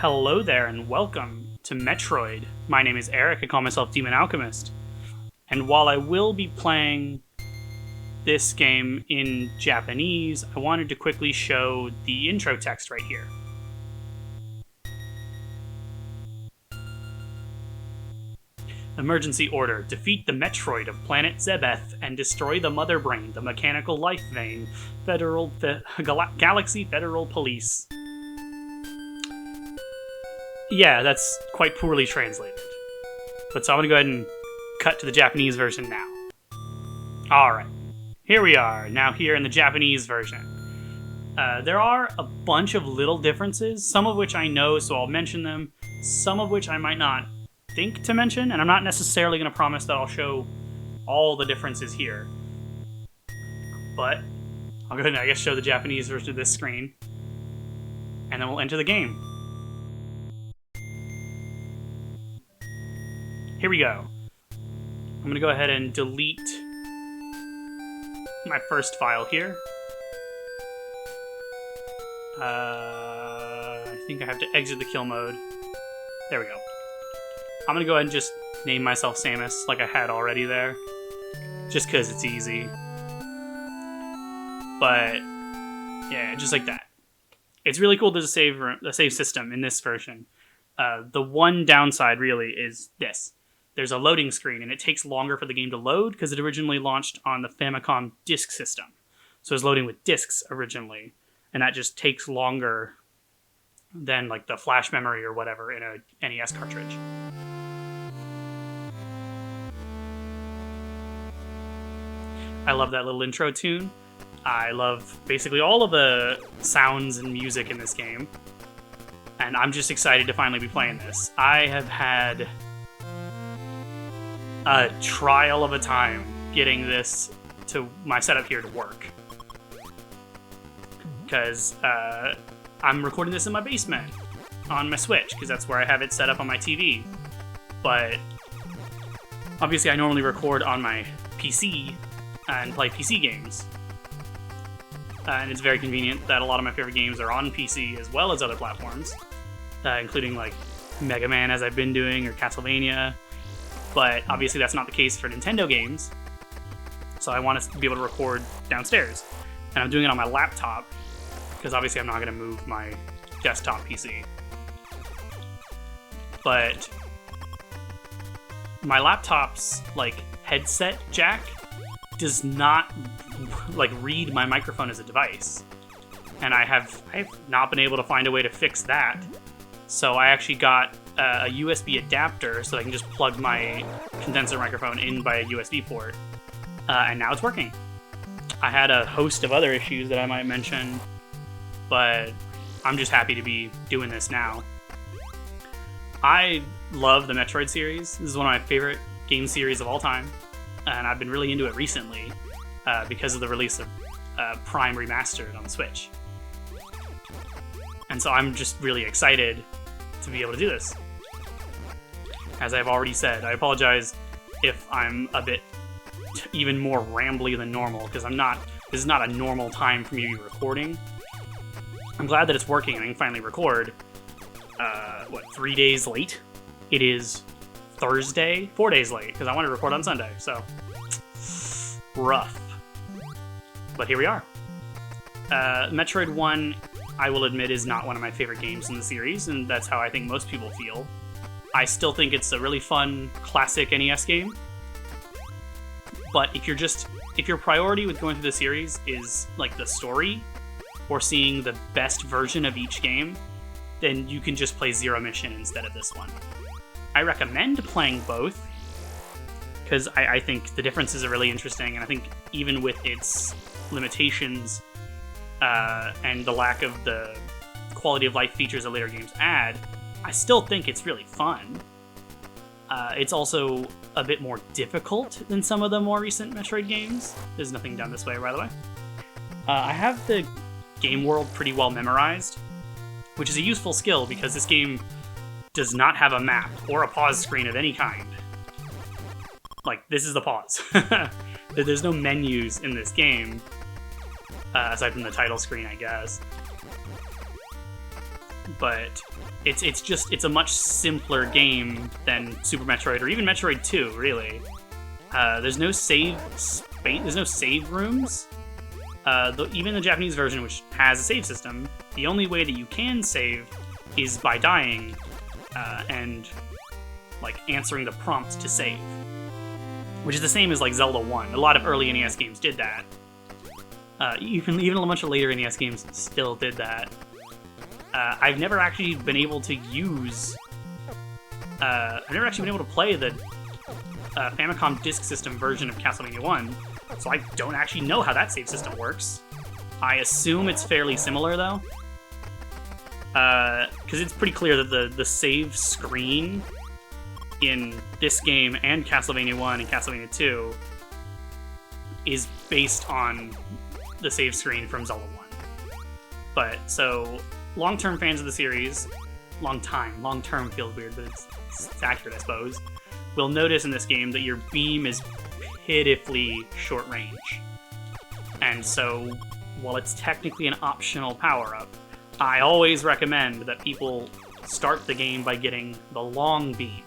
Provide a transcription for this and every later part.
Hello there and welcome to Metroid. My name is Eric, I call myself Demon Alchemist. And while I will be playing this game in Japanese, I wanted to quickly show the intro text right here. Emergency order. Defeat the Metroid of planet Zebeth and destroy the Mother Brain, the mechanical life vein, Galaxy Federal Police. Yeah, that's quite poorly translated. But so I'm gonna go ahead and cut to the Japanese version now. Alright, here we are, now here in the Japanese version. There are a bunch of little differences, some of which I know, so I'll mention them, some of which I might not think to mention, and I'm not necessarily going to promise that I'll show all the differences here. But I'll go ahead and I guess show the Japanese version of this screen, and then we'll enter the game. Here we go. I'm going to go ahead and delete my first file here. I think I have to exit the kill mode. There we go. I'm going to go ahead and just name myself Samus like I had already there. Just because it's easy. But, yeah, just like that. It's really cool there's a save system in this version. The one downside, really, is this. There's a loading screen, and it takes longer for the game to load because it originally launched on the Famicom disk system. So it was loading with disks originally, and that just takes longer than like the flash memory or whatever in a NES cartridge. I love that little intro tune. I love basically all of the sounds and music in this game, and I'm just excited to finally be playing this. I have had a trial of a time getting this to my setup here to work. Because I'm recording this in my basement on my Switch, because that's where I have it set up on my TV. But obviously I normally record on my PC and play PC games. And it's very convenient that a lot of my favorite games are on PC as well as other platforms, including like Mega Man, as I've been doing, or Castlevania. But obviously that's not the case for Nintendo games, so I want to be able to record downstairs. And I'm doing it on my laptop, because obviously I'm not going to move my desktop PC. But my laptop's like headset jack does not like read my microphone as a device. And I've not been able to find a way to fix that. So I actually got a USB adapter so I can just plug my condenser microphone in by a USB port. And now it's working. I had a host of other issues that I might mention, but I'm just happy to be doing this now. I love the Metroid series. This is one of my favorite game series of all time, and I've been really into it recently because of the release of Prime Remastered on the Switch. And so I'm just really excited to be able to do this. As I've already said, I apologize if I'm a bit even more rambly than normal, because this is not a normal time for me to be recording. I'm glad that it's working and I can finally record, 3 days late? It is Thursday, 4 days late, because I wanted to record on Sunday, so rough. But here we are. Metroid 1, I will admit, is not one of my favorite games in the series, and that's how I think most people feel. I still think it's a really fun, classic NES game. But if your priority with going through the series is like the story, or seeing the best version of each game, then you can just play Zero Mission instead of this one. I recommend playing both, because I think the differences are really interesting, and I think even with its limitations and the lack of the quality of life features that later games add, I still think it's really fun. It's also a bit more difficult than some of the more recent Metroid games. There's nothing down this way, by the way. I have the game world pretty well memorized, which is a useful skill because this game does not have a map or a pause screen of any kind. Like, this is the pause. There's no menus in this game, aside from the title screen, I guess. but it's a much simpler game than Super Metroid or even Metroid 2, really. There's no save space, there's no save rooms. Even the Japanese version, which has a save system, the only way that you can save is by dying and like answering the prompt to save, which is the same as like Zelda 1. A lot of early NES games did that. Even a bunch of later NES games still did that. I've never actually been able to use. I've never actually been able to play the Famicom Disk System version of Castlevania 1, so I don't actually know how that save system works. I assume it's fairly similar though, because it's pretty clear that the save screen in this game and Castlevania 1 and Castlevania 2 is based on the save screen from Zelda 1. But, so, long-term fans of the series, long-term feels weird, but it's accurate, I suppose, will notice in this game that your beam is pitifully short range. And so, while it's technically an optional power-up, I always recommend that people start the game by getting the long beam.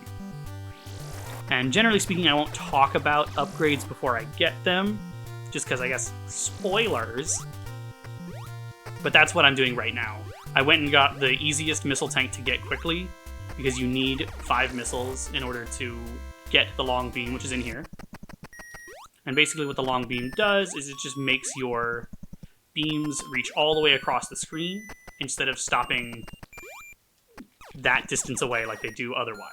And generally speaking, I won't talk about upgrades before I get them, just because I guess spoilers. But that's what I'm doing right now. I went and got the easiest missile tank to get quickly, because you need 5 missiles in order to get the long beam, which is in here. And basically what the long beam does is it just makes your beams reach all the way across the screen, instead of stopping that distance away like they do otherwise.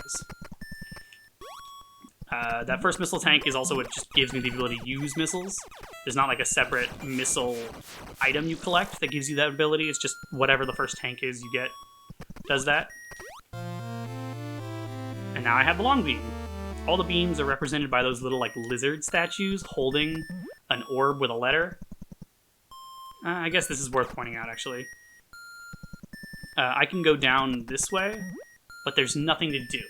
That first missile tank is also what just gives me the ability to use missiles. There's not like a separate missile item you collect that gives you that ability. It's just whatever the first tank is you get does that. And now I have the long beam. All the beams are represented by those little like lizard statues holding an orb with a letter. I guess this is worth pointing out, actually. I can go down this way, but there's nothing to do.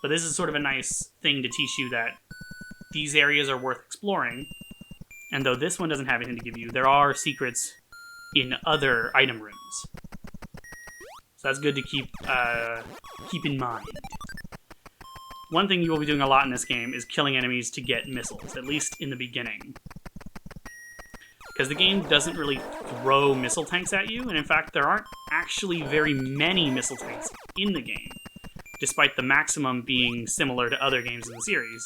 But this is sort of a nice thing to teach you that these areas are worth exploring. And though this one doesn't have anything to give you, there are secrets in other item rooms. So that's good to keep in mind. One thing you will be doing a lot in this game is killing enemies to get missiles, at least in the beginning. Because the game doesn't really throw missile tanks at you, and in fact there aren't actually very many missile tanks in the game, despite the maximum being similar to other games in the series.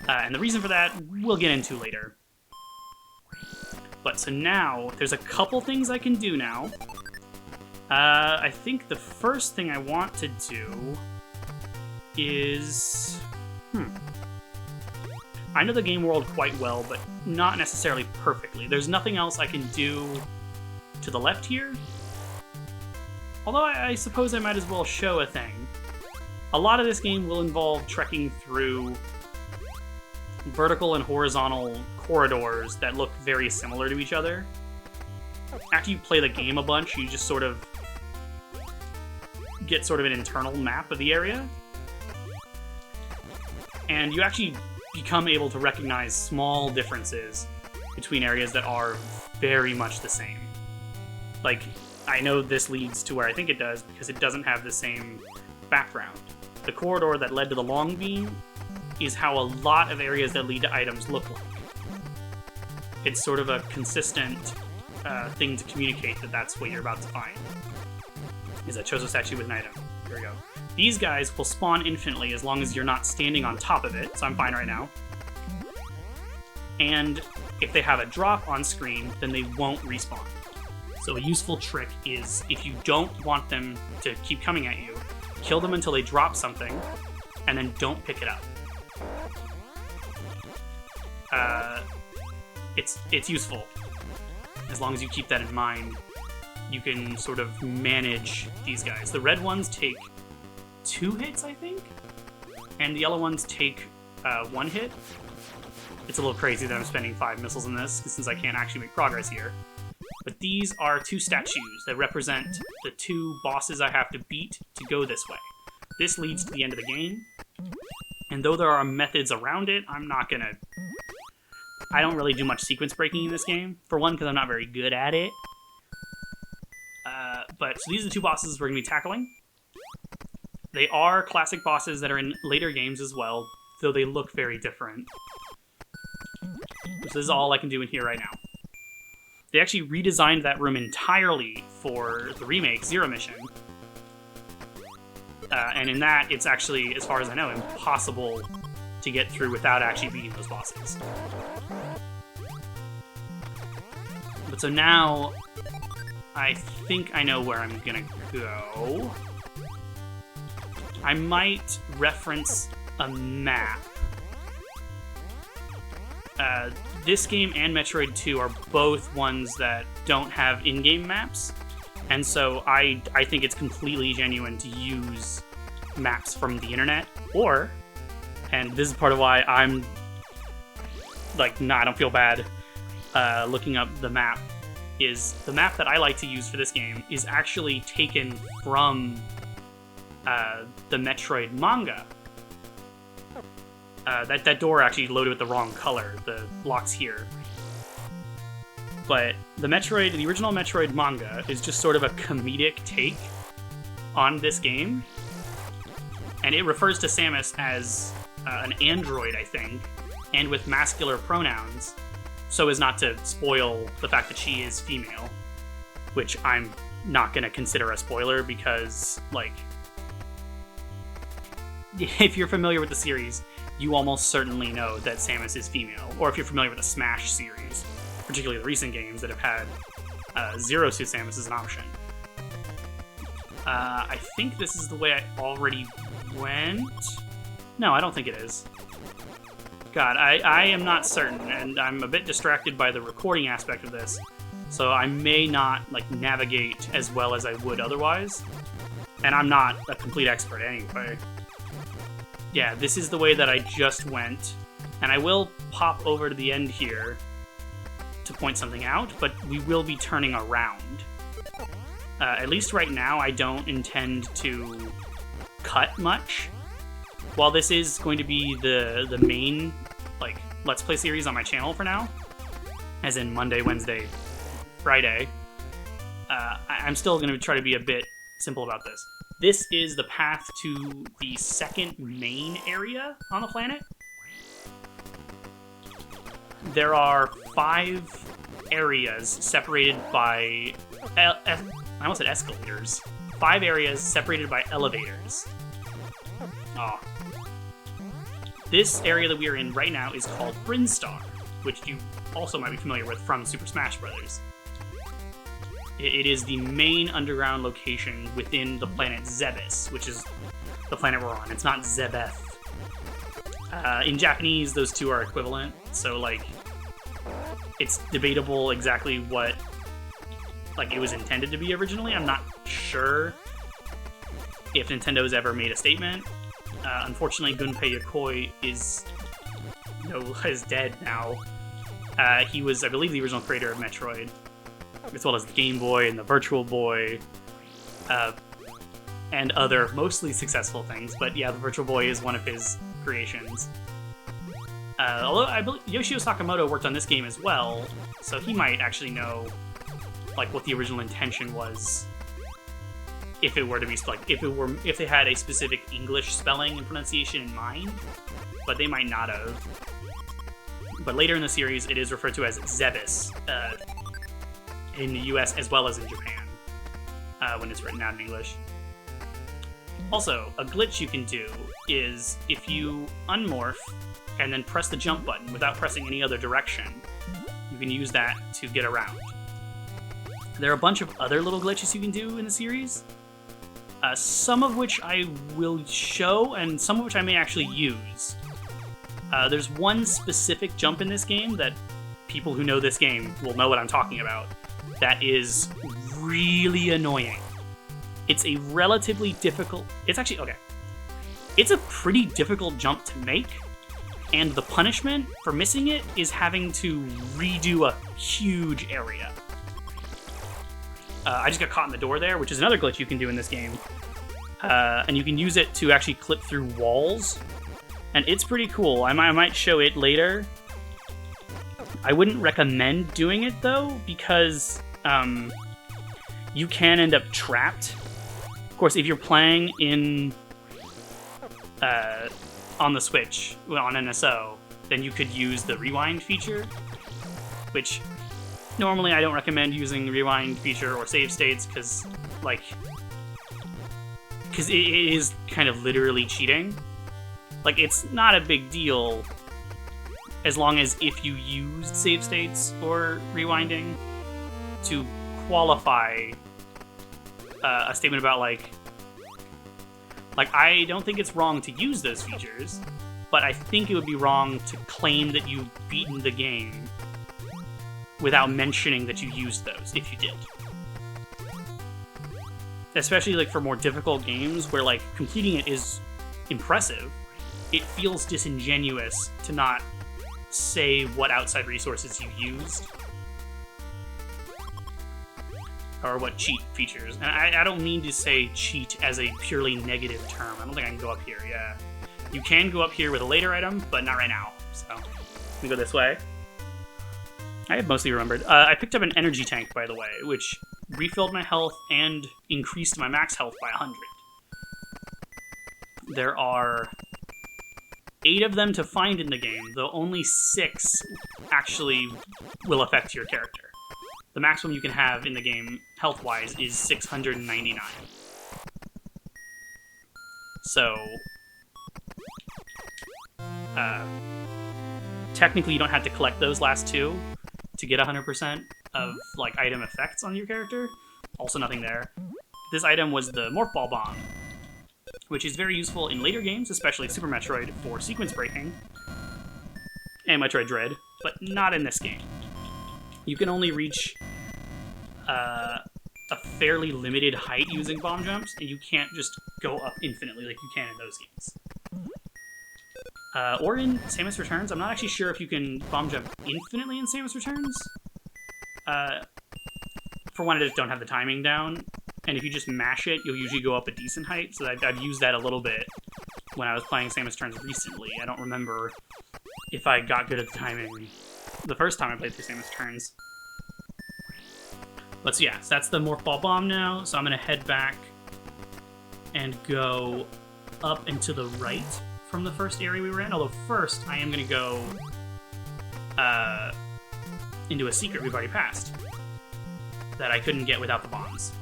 And the reason for that, we'll get into later. But so now, there's a couple things I can do now. I think the first thing I want to do is... I know the game world quite well, but not necessarily perfectly. There's nothing else I can do to the left here. Although I suppose I might as well show a thing. A lot of this game will involve trekking through vertical and horizontal corridors that look very similar to each other. After you play the game a bunch, you just sort of get sort of an internal map of the area. And you actually become able to recognize small differences between areas that are very much the same. Like, I know this leads to where I think it does because it doesn't have the same background. The corridor that led to the long beam is how a lot of areas that lead to items look like. It's sort of a consistent thing to communicate that that's what you're about to find. Is a Chozo statue with an item. Here we go. These guys will spawn infinitely as long as you're not standing on top of it, so I'm fine right now. And if they have a drop on screen, then they won't respawn. So a useful trick is, if you don't want them to keep coming at you, kill them until they drop something, and then don't pick it up. It's useful. As long as you keep that in mind, you can sort of manage these guys. The red ones take 2 hits, I think? And the yellow ones take 1 hit. It's a little crazy that I'm spending 5 missiles in this, since I can't actually make progress here. But these are 2 statues that represent the 2 bosses I have to beat to go this way. This leads to the end of the game, and though there are methods around it, I don't really do much sequence breaking in this game. For one, because I'm not very good at it. But so these are the two bosses we're going to be tackling. They are classic bosses that are in later games as well, though they look very different. This is all I can do in here right now. They actually redesigned that room entirely for the remake, Zero Mission. And in that, it's actually, as far as I know, impossible to get through without actually beating those bosses. But so now, I think I know where I'm gonna go. I might reference a map. This game and Metroid 2 are both ones that don't have in-game maps, and so I think it's completely genuine to use maps from the internet, or, and this is part of why I'm like, I don't feel bad looking up the map, is the map that I like to use for this game is actually taken from the Metroid manga. That door actually loaded with the wrong color. The lock's here. But the original Metroid manga is just sort of a comedic take on this game. And it refers to Samus as an android, I think, and with masculine pronouns, so as not to spoil the fact that she is female, which I'm not going to consider a spoiler because, like, if you're familiar with the series, you almost certainly know that Samus is female. Or if you're familiar with the Smash series, particularly the recent games that have had Zero Suit Samus as an option. I think this is the way I already went. No, I don't think it is. God, I am not certain, and I'm a bit distracted by the recording aspect of this, so I may not navigate as well as I would otherwise. And I'm not a complete expert anyway. Yeah, this is the way that I just went, and I will pop over to the end here to point something out, but we will be turning around. At least right now, I don't intend to cut much. While this is going to be the main, Let's Play series on my channel for now, as in Monday, Wednesday, Friday, I'm still going to try to be a bit simple about this. This is the path to the second main area on the planet. There are 5 areas separated by... I almost said escalators. 5 areas separated by elevators. Aw. This area that we are in right now is called Brinstar, which you also might be familiar with from Super Smash Bros. It is the main underground location within the planet Zebes, which is the planet we're on. It's not Zebeth. In Japanese, those two are equivalent, so, it's debatable exactly what, it was intended to be originally. I'm not sure if Nintendo's ever made a statement. Unfortunately, Gunpei Yokoi is dead now. He was, I believe, the original creator of Metroid, as well as the Game Boy and the Virtual Boy, and other mostly successful things. But yeah, the Virtual Boy is one of his creations. Although I believe Yoshio Sakamoto worked on this game as well, so he might actually know what the original intention was. If it were to be if they had a specific English spelling and pronunciation in mind, but they might not have. But later in the series, it is referred to as Zebes in the US as well as in Japan when it's written out in English. Also, a glitch you can do is if you unmorph and then press the jump button without pressing any other direction, you can use that to get around. There are a bunch of other little glitches you can do in the series. Some of which I will show, and some of which I may actually use. There's one specific jump in this game that people who know this game will know what I'm talking about. That is really annoying. It's a relatively difficult... It's actually... Okay. It's a pretty difficult jump to make, and the punishment for missing it is having to redo a huge area. I just got caught in the door there, which is another glitch you can do in this game. And you can use it to actually clip through walls. And it's pretty cool. I might show it later. I wouldn't recommend doing it, though, because you can end up trapped. Of course, if you're playing in on the Switch, on NSO, then you could use the rewind feature, which normally I don't recommend using the rewind feature or save states because it is kind of literally cheating. Like, it's not a big deal as long as if you used save states or rewinding to qualify a statement about like I don't think it's wrong to use those features, but I think it would be wrong to claim that you've beaten the game without mentioning that you used those, if you did. Especially like for more difficult games where like completing it is impressive, it feels disingenuous to not say what outside resources you used or what cheat features. And I don't mean to say cheat as a purely negative term. I don't think I can go up here, yeah. You can go up here with a later item, but not right now. So, let me go this way. I have mostly remembered. I picked up an energy tank, by the way, which refilled my health and increased my max health by 100. There are 8 of them to find in the game, though only 6 actually will affect your character. The maximum you can have in the game, health-wise, is 699. So, technically you don't have to collect those last 2 to get 100% of, like, item effects on your character. Also nothing there. This item was the Morph Ball Bomb, which is very useful in later games, especially Super Metroid, for sequence breaking, and Metroid Dread, but not in this game. You can only reach a fairly limited height using bomb jumps, and you can't just go up infinitely like you can in those games. Or in Samus Returns. I'm not actually sure if you can bomb jump infinitely in Samus Returns. For one, I just don't have the timing down, and if you just mash it, you'll usually go up a decent height, so I've used that a little bit when I was playing Samus Returns recently. I don't remember if I got good at the timing the first time I played through Samus Returns. But so yeah, so that's the Morph Ball Bomb now, so I'm going to head back and go up and to the right from the first area we were in, although first I am going to go into a secret we've already passed that I couldn't get without the bombs.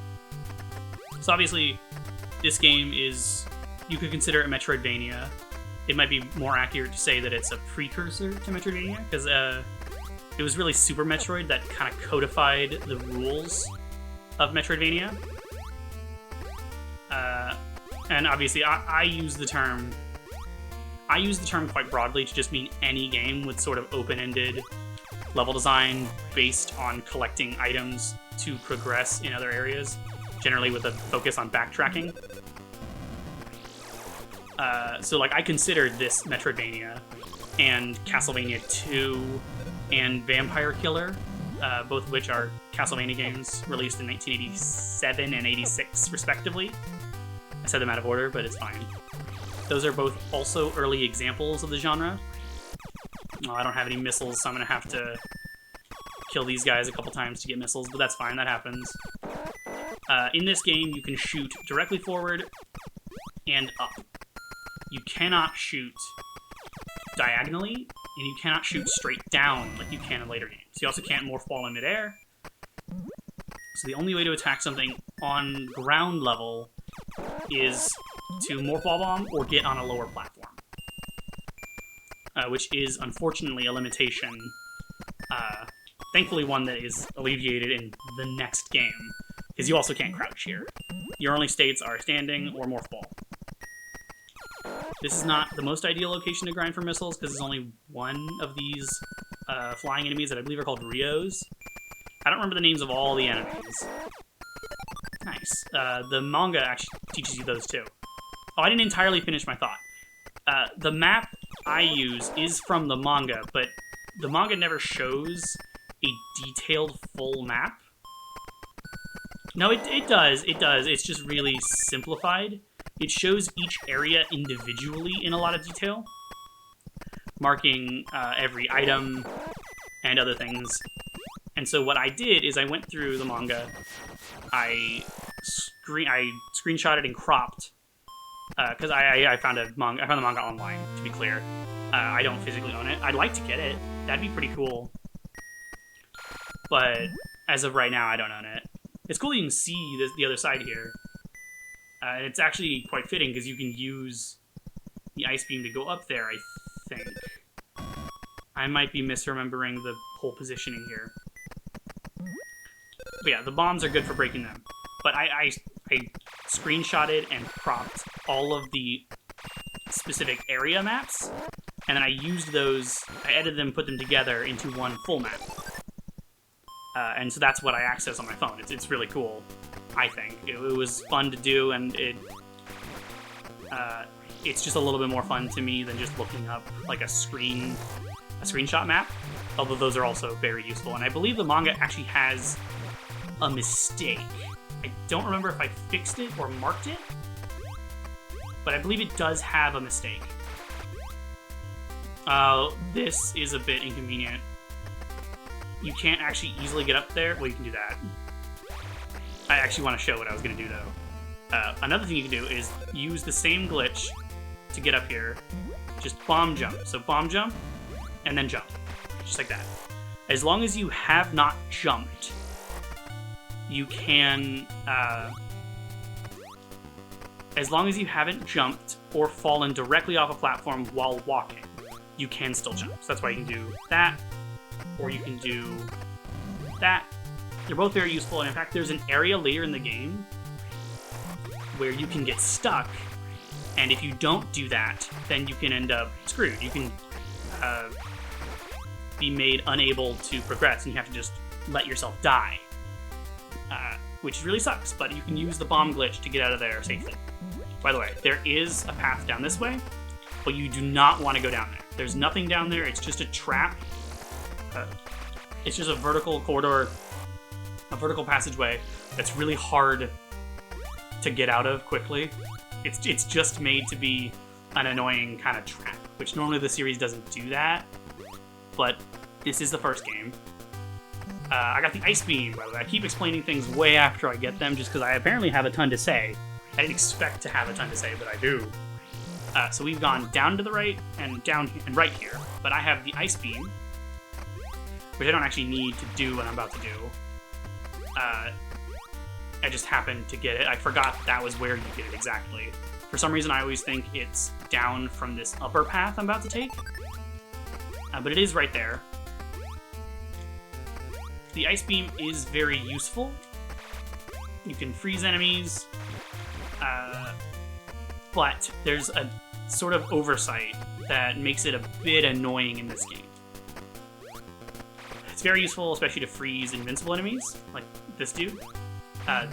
So obviously, this game is, you could consider it Metroidvania. It might be more accurate to say that it's a precursor to Metroidvania, because it was really Super Metroid that kind of codified the rules of Metroidvania. And obviously, I use the term quite broadly to just mean any game with sort of open-ended level design based on collecting items to progress in other areas, generally with a focus on backtracking. So, like, I consider this Metroidvania and Castlevania 2 and Vampire Killer, both of which are Castlevania games released in 1987 and 86, respectively. I said them out of order, but it's fine. Those are both also early examples of the genre. Oh, I don't have any missiles, so I'm going to have to kill these guys a couple times to get missiles, but that's fine, that happens. In this game, you can shoot directly forward and up. You cannot shoot diagonally, and you cannot shoot straight down like you can in later games. You also can't morph ball in midair. So the only way to attack something on ground level is to morph ball bomb or get on a lower platform. Which is, unfortunately, a limitation. Thankfully, one that is alleviated in the next game, because you also can't crouch here. Your only states are standing or morph ball. This is not the most ideal location to grind for missiles, because there's only one of these flying enemies that I believe are called Rios. I don't remember the names of all the enemies. Nice. The manga actually teaches you those too. Oh, I didn't entirely finish my thought. The map I use is from the manga, but the manga never shows a detailed full map. No, it does. It does. It's just really simplified. It shows each area individually in a lot of detail, marking every item and other things. And so what I did is I went through the manga, I screenshotted and cropped, because I found the manga online, to be clear. I don't physically own it. I'd like to get it. That'd be pretty cool. But as of right now, I don't own it. It's cool you can see the other side here. And it's actually quite fitting because you can use the ice beam to go up there, I think. I might be misremembering the whole positioning here. But yeah, the bombs are good for breaking them. But I screenshotted and cropped all of the specific area maps, and then I used those, I edited them, put them together into one full map. And so that's what I access on my phone. It's really cool, I think. It was fun to do, and it's just a little bit more fun to me than just looking up like a screenshot map, although those are also very useful. And I believe the manga actually has a mistake. I don't remember if I fixed it or marked it, but I believe it does have a mistake. This is a bit inconvenient. You can't actually easily get up there. Well, you can do that. I actually want to show what I was going to do, though. Another thing you can do is use the same glitch to get up here. Just bomb jump. So bomb jump, and then jump. Just like that. As long as you have not jumped, you can... as long as you haven't jumped or fallen directly off a platform while walking, you can still jump. So that's why you can do that, or you can do that. They're both very useful, and in fact, there's an area later in the game where you can get stuck, and if you don't do that, then you can end up screwed. You can be made unable to progress, and you have to just let yourself die, which really sucks, but you can use the bomb glitch to get out of there safely. By the way, there is a path down this way, but you do not want to go down there. There's nothing down there, it's just a trap. It's just a vertical corridor, a vertical passageway that's really hard to get out of quickly. It's just made to be an annoying kind of trap, which normally the series doesn't do that, but this is the first game. I got the ice beam, by the way. I keep explaining things way after I get them, just because I apparently have a ton to say. I didn't expect to have a ton to say, but I do. So we've gone down to the right and down here, and right here, but I have the ice beam, which I don't actually need to do what I'm about to do. I just happened to get it. I forgot that was where you get it exactly. For some reason, I always think it's down from this upper path I'm about to take, but it is right there. The ice beam is very useful. You can freeze enemies, but there's a sort of oversight that makes it a bit annoying in this game. It's very useful, especially to freeze invincible enemies, like this dude.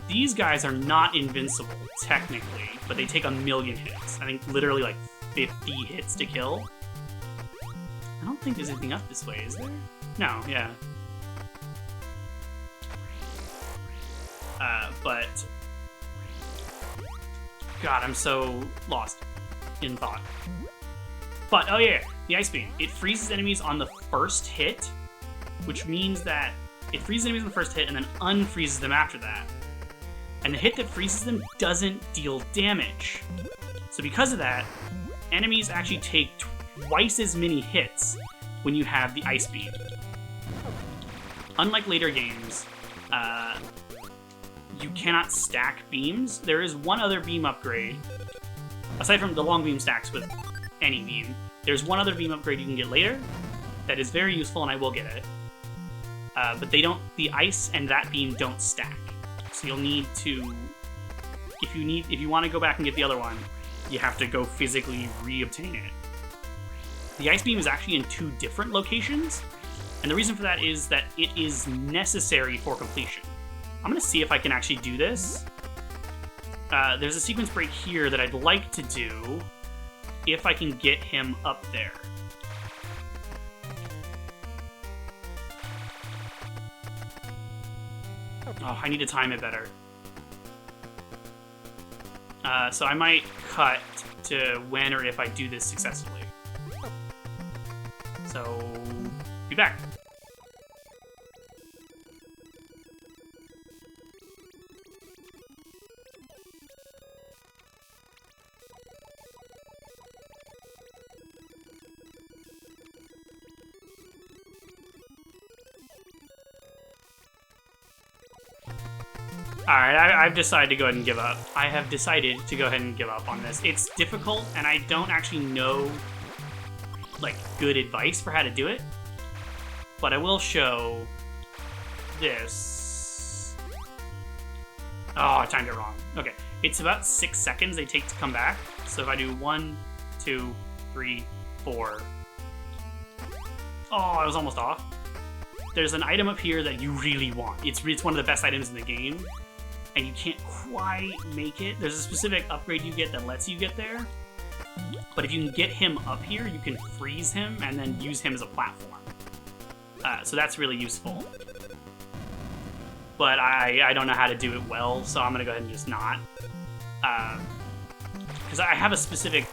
These guys are not invincible, technically, but they take 1,000,000 hits. I think literally like 50 hits to kill. I don't think there's anything up this way, is there? No, yeah. But... God, I'm so lost in thought. But, oh yeah, the ice beam. It freezes enemies on the first hit, which means that it freezes enemies on the first hit and then unfreezes them after that. And the hit that freezes them doesn't deal damage. So because of that, enemies actually take twice as many hits when you have the ice beam. Unlike later games, you cannot stack beams. There is one other beam upgrade. Aside from the long beam stacks with any beam, there's one other beam upgrade you can get later that is very useful, and I will get it. But they don't. The ice and that beam don't stack. So you'll need to, if you want to go back and get the other one, you have to go physically re-obtain it. The ice beam is actually in 2 different locations, and the reason for that is that it is necessary for completion. I'm going to see if I can actually do this. There's a sequence break here that I'd like to do if I can get him up there. Oh, I need to time it better. So I might cut to when or if I do this successfully. So, be back. Alright, I've decided to go ahead and give up. I have decided to go ahead and give up on this. It's difficult, and I don't actually know, like, good advice for how to do it. But I will show this. Oh, I timed it wrong. Okay, it's about 6 seconds they take to come back. So if I do 1, 2, 3, 4. Oh, I was almost off. There's an item up here that you really want. It's one of the best items in the game, and you can't quite make it. There's a specific upgrade you get that lets you get there. But if you can get him up here, you can freeze him and then use him as a platform. So that's really useful. But I don't know how to do it well, so I'm going to go ahead and just not. Because I have a specific...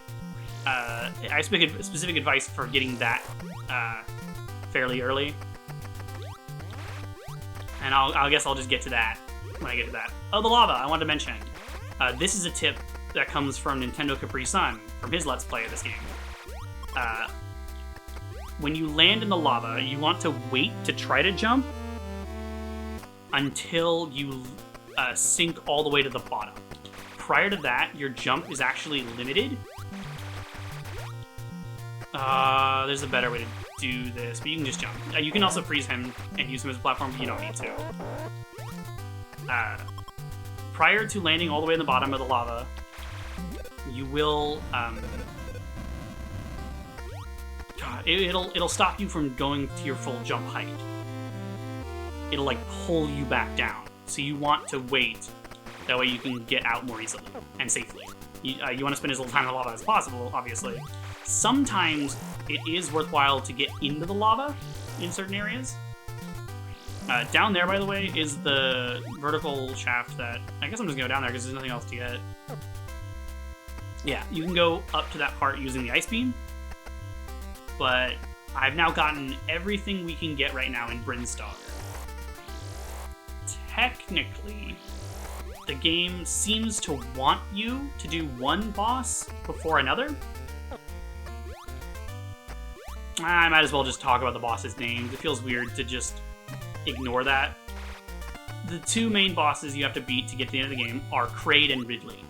I have specific advice for getting that fairly early. And I guess I'll just get to that when I get to that. Oh, the lava, I wanted to mention. This is a tip that comes from Nintendo Capri Sun, from his Let's Play of this game. When you land in the lava, you want to wait to try to jump until you sink all the way to the bottom. Prior to that, your jump is actually limited. There's a better way to do this, but you can just jump. You can also freeze him and use him as a platform, but you don't need to. Prior to landing all the way in the bottom of the lava, you will... it'll stop you from going to your full jump height. It'll, like, pull you back down. So you want to wait. That way you can get out more easily and safely. You want to spend as little time in the lava as possible, obviously. Sometimes it is worthwhile to get into the lava in certain areas. Down there, by the way, is the vertical shaft that... I guess I'm just going to go down there because there's nothing else to get. Yeah, you can go up to that part using the ice beam. But I've now gotten everything we can get right now in Brinstar. Technically, the game seems to want you to do one boss before another. I might as well just talk about the boss's names. It feels weird to just ignore that. The two main bosses you have to beat to get to the end of the game are Kraid and Ridley.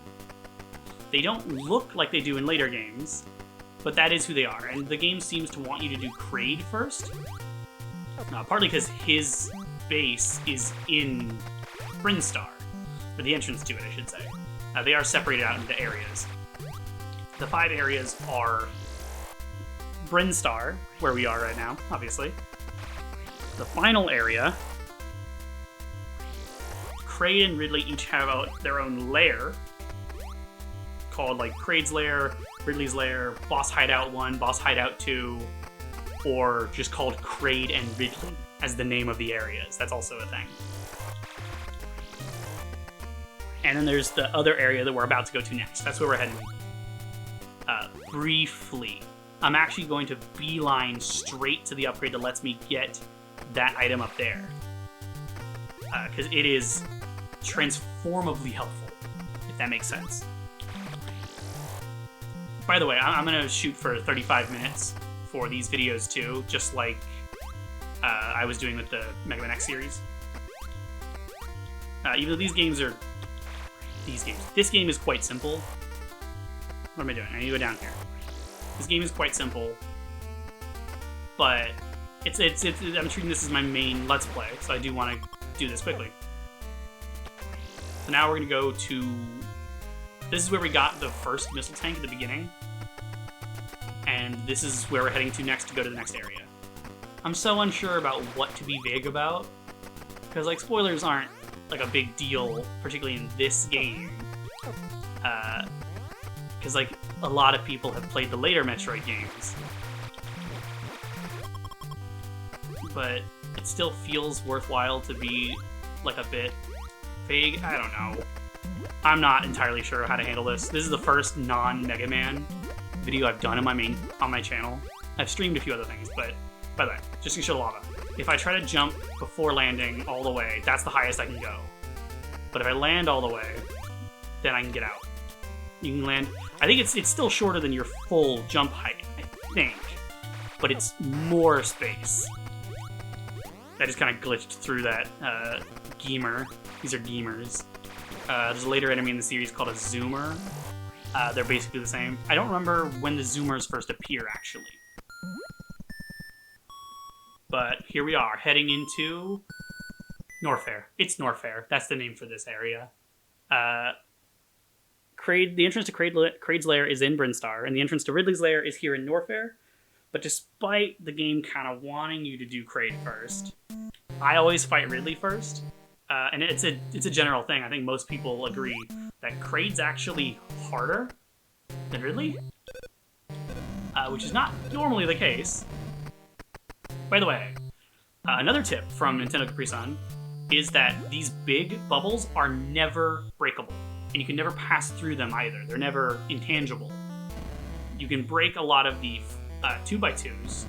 They don't look like they do in later games, but that is who they are, and the game seems to want you to do Kraid first. Partly because his base is in Brinstar, or the entrance to it, I should say. They are separated out into areas. The 5 areas are Brinstar, where we are right now, obviously. The final area, Kraid and Ridley each have their own lair, called like Kraid's lair, Ridley's lair, Boss Hideout 1, Boss Hideout 2, or just called Kraid and Ridley as the name of the areas. That's also a thing. And then there's the other area that we're about to go to next. That's where we're heading. Briefly, I'm actually going to beeline straight to the upgrade that lets me get that item up there. Because it is transformably helpful, if that makes sense. By the way, I'm going to shoot for 35 minutes for these videos too, just like I was doing with the Mega Man X series. Even though these games are... This game is quite simple. What am I doing? I need to go down here. This game is quite simple, but I'm treating this as my main Let's Play, so I do want to do this quickly. So now we're going to go to... This is where we got the first missile tank at the beginning, and this is where we're heading to next to go to the next area. I'm so unsure about what to be vague about, because like spoilers aren't like a big deal, particularly in this game. Because like a lot of people have played the later Metroid games, but it still feels worthwhile to be like a bit vague. I don't know. I'm not entirely sure how to handle this. This is the first non-Mega Man video I've done on my channel. I've streamed a few other things, but by the way, just to show the lava. If I try to jump before landing all the way, that's the highest I can go. But if I land all the way, then I can get out. You can land... I think it's still shorter than your full jump height, I think. But it's more space. I just kind of glitched through that Geemer. These are Geemers. There's a later enemy in the series called a Zoomer. They're basically the same. I don't remember when the Zoomers first appear, actually. But here we are, heading into Norfair. It's Norfair. That's the name for this area. The entrance to Kraid's lair is in Brinstar, and the entrance to Ridley's lair is here in Norfair. But despite the game kind of wanting you to do Kraid first, I always fight Ridley first. And it's a general thing. I think most people agree that Kraid's actually harder than Ridley, which is not normally the case. By the way, another tip from Nintendo Capri Sun is that these big bubbles are never breakable, and you can never pass through them either. They're never intangible. You can break a lot of the 2x2s.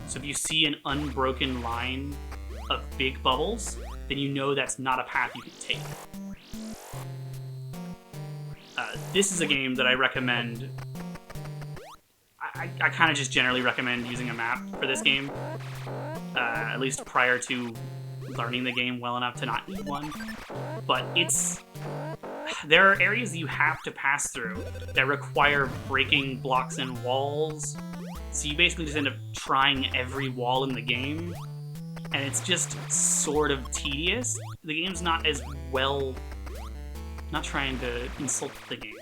So if you see an unbroken line of big bubbles, then you know that's not a path you can take. This is a game that I recommend. I kind of just generally recommend using a map for this game, at least prior to learning the game well enough to not need one. But there are areas that you have to pass through that require breaking blocks and walls. So you basically just end up trying every wall in the game, and it's just sort of tedious. The game's not as well, not trying to insult the game,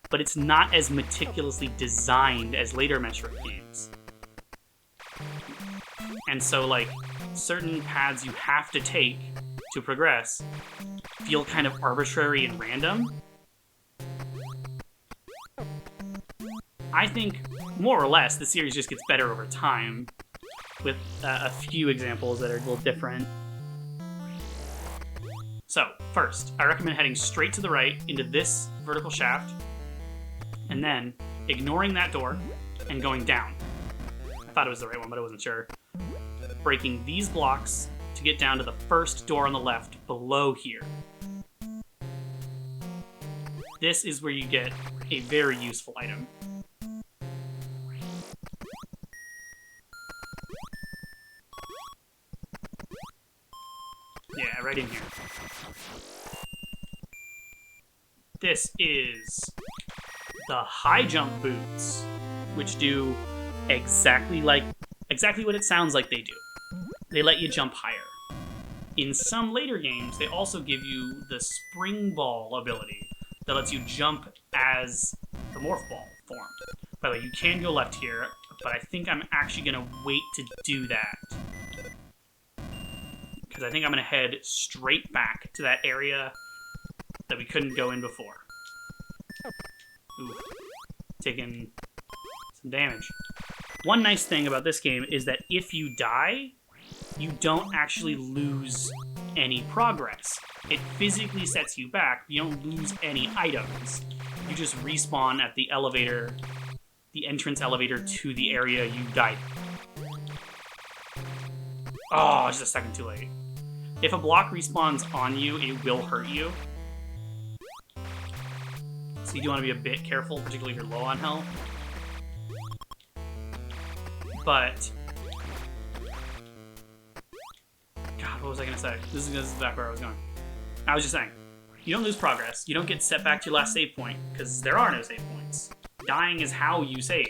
but it's not as meticulously designed as later Metroid games. And so, like, certain paths you have to take to progress feel kind of arbitrary and random. I think, more or less, the series just gets better over time, with a few examples that are a little different. So, first, I recommend heading straight to the right into this vertical shaft, and then ignoring that door and going down. I thought it was the right one, but I wasn't sure. Breaking these blocks to get down to the first door on the left below here. This is where you get a very useful item. Yeah, right in here. This is the high jump boots, which do exactly what it sounds like they do. They let you jump higher. In some later games, they also give you the spring ball ability that lets you jump as the morph ball form. By the way, you can go left here, but I think I'm actually going to wait to do that, because I think I'm going to head straight back to that area that we couldn't go in before. Ooh, taking some damage. One nice thing about this game is that if you die, you don't actually lose any progress. It physically sets you back, but you don't lose any items. You just respawn at the elevator, the entrance elevator to the area you died in. Oh, just a second too late. If a block respawns on you, it will hurt you. So you do want to be a bit careful, particularly if you're low on health. But God, what was I going to say? This is back where I was going. I was just saying, you don't lose progress. You don't get set back to your last save point, because there are no save points. Dying is how you save.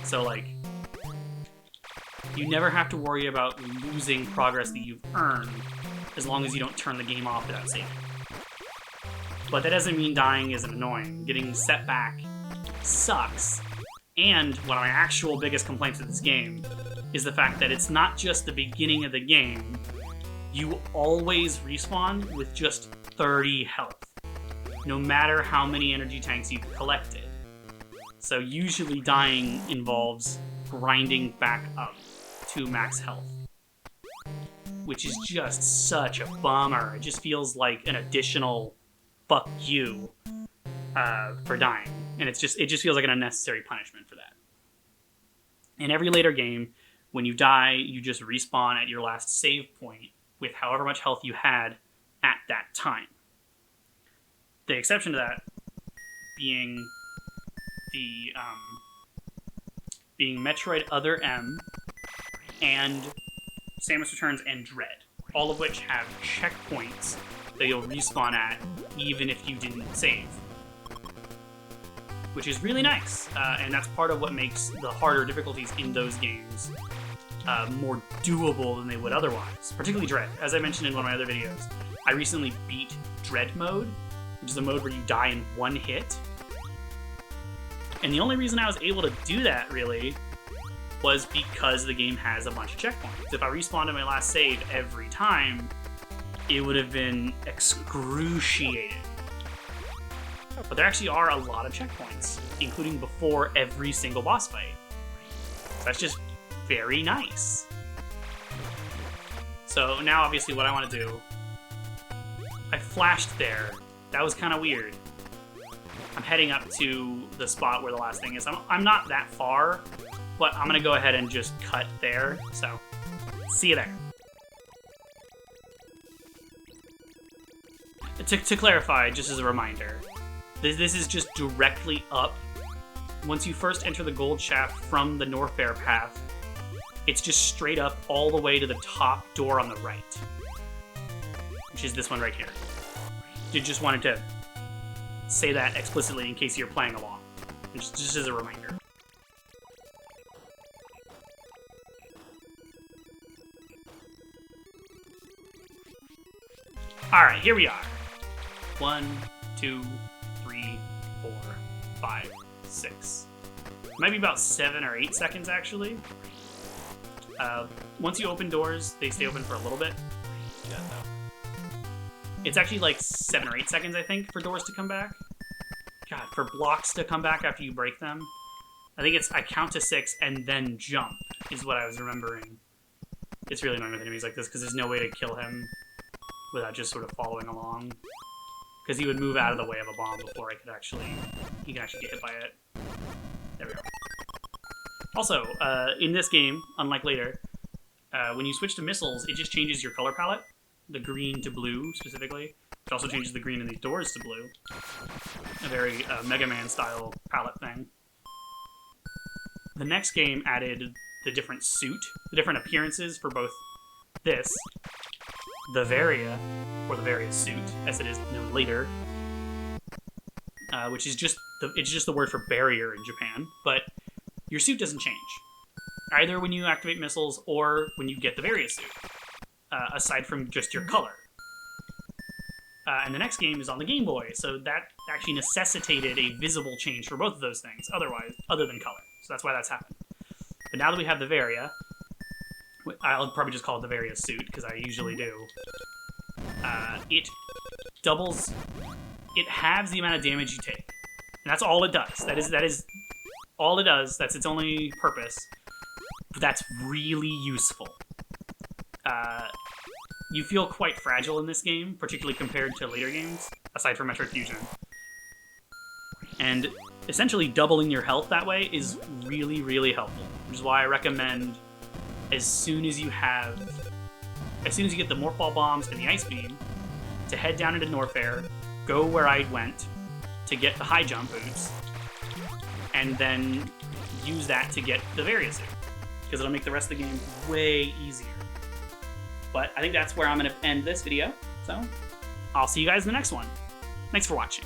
So, like, you never have to worry about losing progress that you've earned, as long as you don't turn the game off without saving. But that doesn't mean dying isn't annoying. Getting set back sucks. And one of my actual biggest complaints with this game is the fact that it's not just the beginning of the game. You always respawn with just 30 health, no matter how many energy tanks you've collected. So usually dying involves grinding back up to max health, which is just such a bummer. It just feels like an additional fuck you for dying. And it just feels like an unnecessary punishment for that. In every later game, when you die, you just respawn at your last save point with however much health you had at that time. The exception to that being being Metroid Other M and Samus Returns and Dread. all of which have checkpoints that you'll respawn at even if you didn't save. Which is really nice, and that's part of what makes the harder difficulties in those games more doable than they would otherwise, particularly Dread. As I mentioned in one of my other videos, I recently beat Dread mode, which is a mode where you die in one hit. And the only reason I was able to do that, really, was because the game has a bunch of checkpoints. If I respawned at my last save every time, it would have been excruciating. But there actually are a lot of checkpoints, including before every single boss fight. So that's just very nice. So now, obviously, what I want to do... I flashed there. That was kind of weird. I'm heading up to the spot where the last thing is. I'm not that far, but I'm going to go ahead and just cut there. So, see you there. To clarify, just as a reminder, this is just directly up. Once you first enter the gold shaft from the Norfair path, it's just straight up all the way to the top door on the right, which is this one right here. You just wanted to say that explicitly in case you're playing along, just as a reminder. Alright, here we are. 1, 2, 3, 4, 5, 6. Might be about 7 or 8 seconds, actually. Once you open doors, they stay open for a little bit. Yeah, no. It's actually like 7 or 8 seconds, I think, for doors to come back. God, for blocks to come back after you break them. I think it's I count to 6 and then jump, is what I was remembering. It's really annoying with enemies like this, because there's no way to kill him without just sort of following along. Because he would move out of the way of a bomb before he can actually get hit by it. There we go. Also, in this game, unlike later, when you switch to missiles, it just changes your color palette. The green to blue, specifically. It also changes the green in these doors to blue. A very Mega Man style palette thing. The next game added the different suit, the different appearances for both this, the Varia, or the Varia suit, as it is known later, which is just the word for barrier in Japan, but your suit doesn't change, either when you activate missiles or when you get the Varia suit, aside from just your color. And the next game is on the Game Boy, so that actually necessitated a visible change for both of those things, other than color. So that's why that's happened. But now that we have the Varia, I'll probably just call it the Varia suit, because I usually do. It doubles, it halves the amount of damage you take. And that's all it does. That is all it does. That's its only purpose. But that's really useful. You feel quite fragile in this game, particularly compared to later games, aside from Metroid Fusion. And essentially doubling your health that way is really, really helpful. Which is why I recommend as soon as you get the Morphball bombs and the Ice Beam, to head down into Norfair, go where I went to get the high jump boots, and then use that to get the Varia suit, because it'll make the rest of the game way easier. But I think that's where I'm going to end this video, so I'll see you guys in the next one. Thanks for watching.